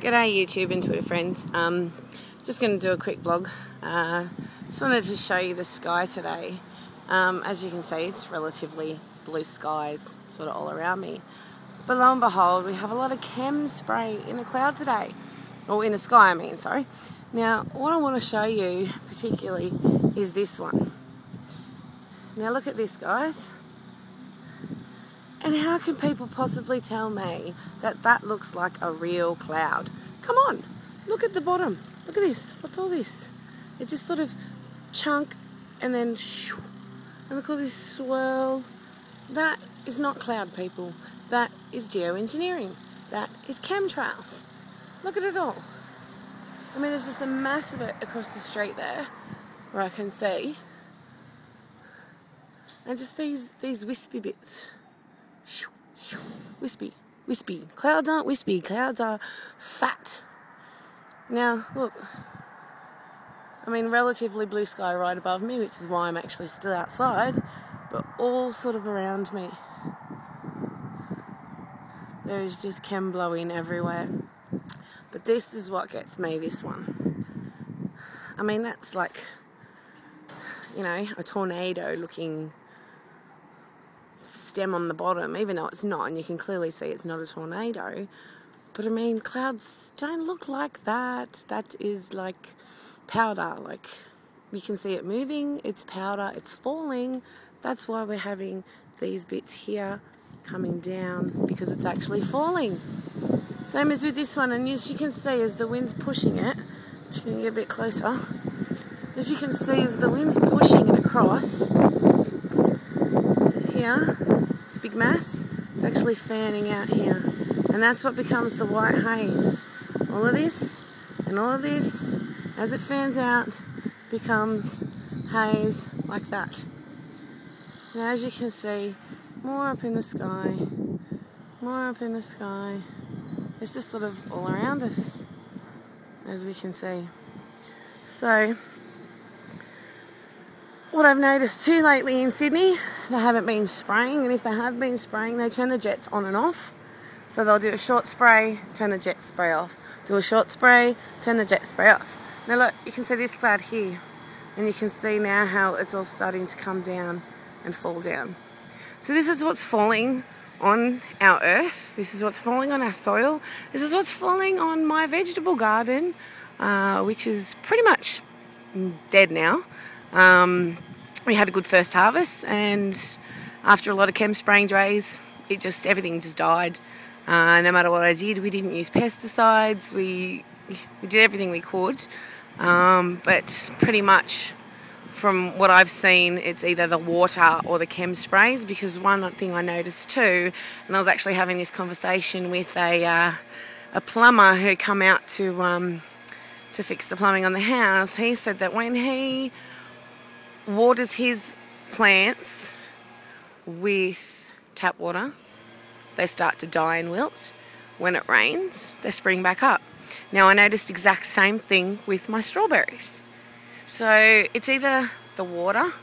G'day YouTube and Twitter friends. Just going to do a quick vlog. Just wanted to show you the sky today. As you can see, it's relatively blue skies sort of all around me. But lo and behold, we have a lot of chem spray in the cloud today. Or in the sky, I mean, sorry. Now, what I want to show you particularly is this one. Now look at this, guys. And how can people possibly tell me that that looks like a real cloud? Come on, look at the bottom. Look at this. What's all this? It just sort of chunk and then shoo. And look at all this swirl. That is not cloud, people. That is geoengineering. That is chemtrails. Look at it all. I mean, there's just a mass of it across the street there where I can see. And just these wispy bits. Wispy. Clouds aren't wispy, clouds are fat. Now, look, I mean, relatively blue sky right above me, which is why I'm actually still outside, but all sort of around me. There is just chem blowing everywhere. But this is what gets me, this one. I mean, that's like, you know, a tornado looking stem on the bottom, even though it's not, and you can clearly see it's not a tornado. But I mean, clouds don't look like that. That is like powder. Like, you can see it moving, it's powder, it's falling. That's why we're having these bits here coming down, because it's actually falling. Same as with this one, and as you can see, as the wind's pushing it, I'm just going to get a bit closer. As you can see, as the wind's pushing it across here, this big mass, it's actually fanning out here, and that's what becomes the white haze. All of this and all of this, as it fans out, becomes haze like that. Now, as you can see, more up in the sky, more up in the sky. It's just sort of all around us, as we can see. So, what I've noticed too lately in Sydney, they haven't been spraying, and if they have been spraying, they turn the jets on and off. So they'll do a short spray, turn the jet spray off. Do a short spray, turn the jet spray off. Now look, you can see this cloud here, and you can see now how it's all starting to come down and fall down. So this is what's falling on our earth. This is what's falling on our soil. This is what's falling on my vegetable garden, which is pretty much dead now. We had a good first harvest, and after a lot of chem spraying days, everything just died. No matter what I did, we didn't use pesticides. We did everything we could, but pretty much from what I've seen, it's either the water or the chem sprays. Because one thing I noticed too, and I was actually having this conversation with a plumber who come out to fix the plumbing on the house. He said that when he waters his plants with tap water, they start to die and wilt. When it rains, they spring back up. Now, I noticed exact same thing with my strawberries. So it's either the water,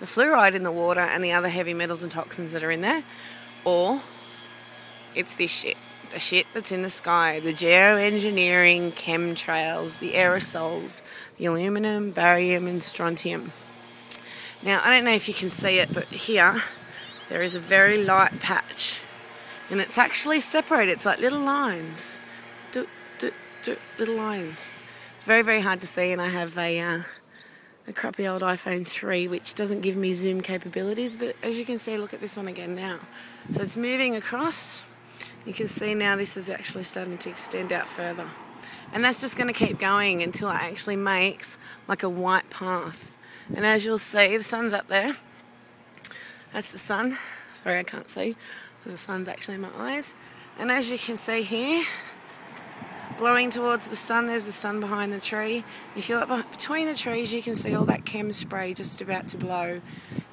the fluoride in the water, and the other heavy metals and toxins that are in there, or it's this shit. The shit that's in the sky, the geoengineering chemtrails, the aerosols, the aluminum, barium, and strontium. Now, I don't know if you can see it, but here there is a very light patch, and it's actually separated. It's like little lines, little lines. It's very, very hard to see, and I have a crappy old iPhone 3, which doesn't give me zoom capabilities, but as you can see, look at this one again now. So it's moving across. You can see now this is actually starting to extend out further. And that's just going to keep going until it actually makes like a white path. And as you'll see, the sun's up there. That's the sun. Sorry, I can't see, because the sun's actually in my eyes. And as you can see here, blowing towards the sun, there's the sun behind the tree. If you look between the trees, you can see all that chem spray just about to blow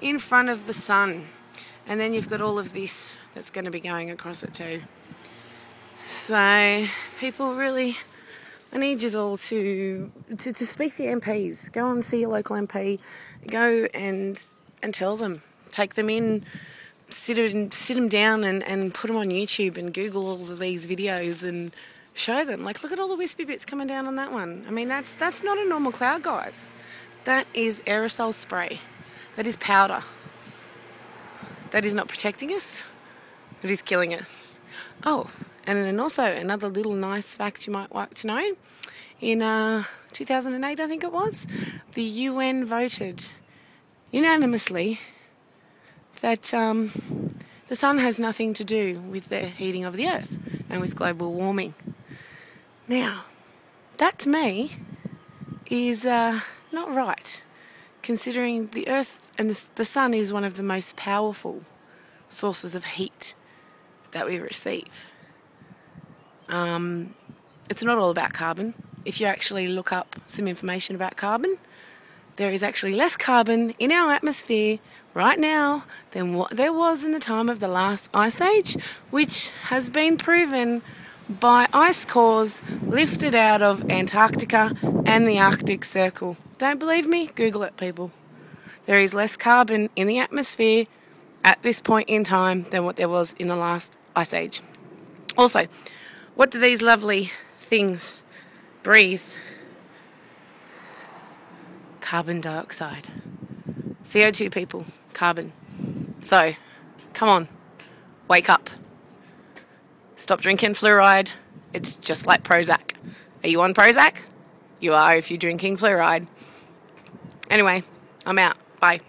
in front of the sun. And then you've got all of this that's going to be going across it too. So, people really, I need you all to speak to your MPs. Go and see your local MP. Go and tell them. Take them in, sit them down and put them on YouTube and Google all of these videos and show them. Like, look at all the wispy bits coming down on that one. I mean, that's not a normal cloud, guys. That is aerosol spray. That is powder. That is not protecting us. It is killing us. Oh, and then also another little nice fact you might like to know. In 2008, I think it was, the UN voted unanimously that the sun has nothing to do with the heating of the earth and with global warming. Now, that to me is not right, considering the earth and the sun is one of the most powerful sources of heat that we receive. It's not all about carbon. If you actually look up some information about carbon, there is actually less carbon in our atmosphere right now than what there was in the time of the last ice age, which has been proven by ice cores lifted out of Antarctica and the Arctic Circle. Don't believe me? Google it, people. There is less carbon in the atmosphere at this point in time than what there was in the last ice age. Also, what do these lovely things breathe? Carbon dioxide. CO2, people. Carbon. So, come on. Wake up. Stop drinking fluoride. It's just like Prozac. Are you on Prozac? You are if you're drinking fluoride. Anyway, I'm out. Bye.